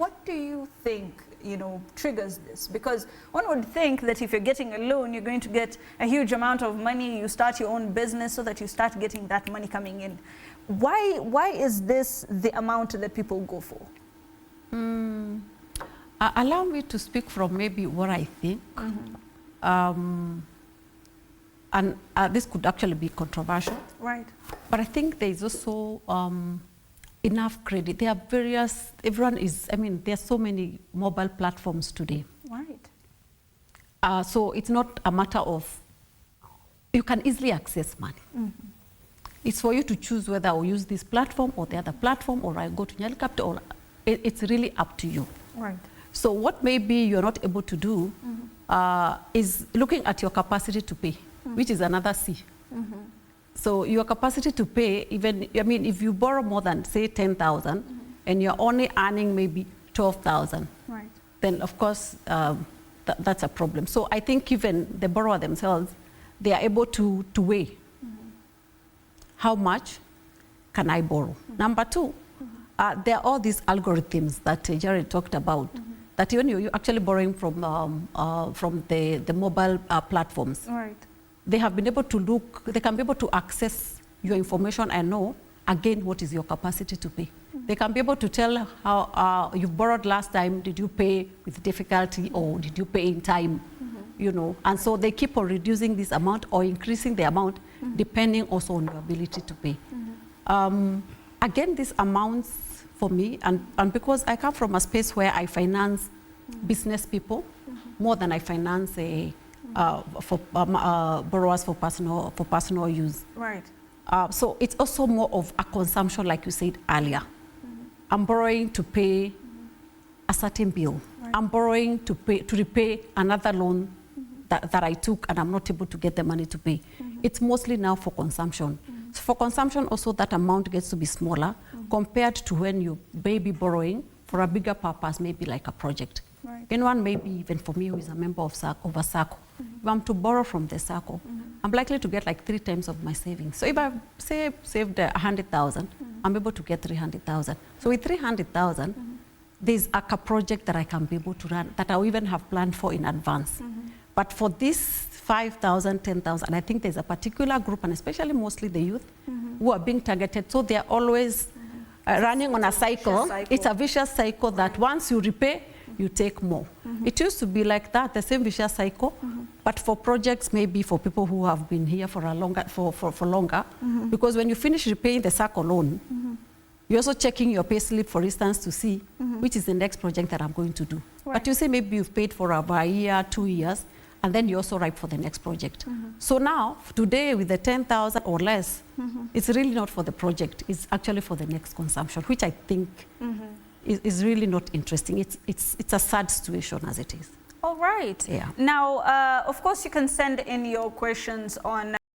what do you think, you know, triggers this? Because one would think that if you're getting a loan, you're going to get a huge amount of money, you start your own business so that you start getting that money coming in. Why is this the amount that people go for? Allow me to speak from maybe what I think. And this could actually be controversial. Right. But I think there is also enough credit. There are various, everyone is, I mean, there are so many mobile platforms today. Right. So it's not a matter of, you can easily access money. It's for you to choose whether I will use this platform or the other platform, or I go to Nyali Capital, or it's really up to you. Right. So what maybe you're not able to do is looking at your capacity to pay, which is another C. So your capacity to pay, even, I mean, if you borrow more than, say, 10,000, and you're only earning maybe 12,000, right, then of course that's a problem. So I think even the borrower themselves, they are able to weigh how much can I borrow. Number two, there are all these algorithms that Jared talked about, that even you're actually borrowing from the mobile platforms. Right. They have been able to look, they can be able to access your information and know, again, what is your capacity to pay. They can be able to tell how you borrowed last time, did you pay with difficulty or did you pay in time, you know. And so they keep on reducing this amount or increasing the amount depending also on your ability to pay. Again, these amounts for me, and because I come from a space where I finance business people more than I finance borrowers for personal use. Right. So it's also more of a consumption, like you said earlier. I'm borrowing to pay a certain bill. Right. I'm borrowing to repay another loan that I took, and I'm not able to get the money to pay. It's mostly now for consumption. So for consumption, also that amount gets to be smaller compared to when you may be borrowing for a bigger purpose, maybe like a project. Right. Anyone, maybe even for me who is a member of a circle, if I'm to borrow from the circle, I'm likely to get like 3 times of my savings. So if I saved 100,000, I'm able to get 300,000. So with 300,000, there's a project that I can be able to run that I even have planned for in advance. But for this 5,000, 10,000, I think there's a particular group, and especially mostly the youth, who are being targeted. So they're always running on a cycle. It's a vicious cycle that once you repay, you take more. It used to be like that, the same vicious cycle, but for projects, maybe for people who have been here for a longer, for longer, because when you finish repaying the circle loan, you're also checking your pay slip, for instance, to see which is the next project that I'm going to do. Right. But you say maybe you've paid for about a year, 2 years, and then you're also ripe for the next project. So now, today, with the 10,000 or less, it's really not for the project, it's actually for the next consumption, which I think is really not interesting. It's a sad situation as it is. All right. Yeah. Now, of course, you can send in your questions on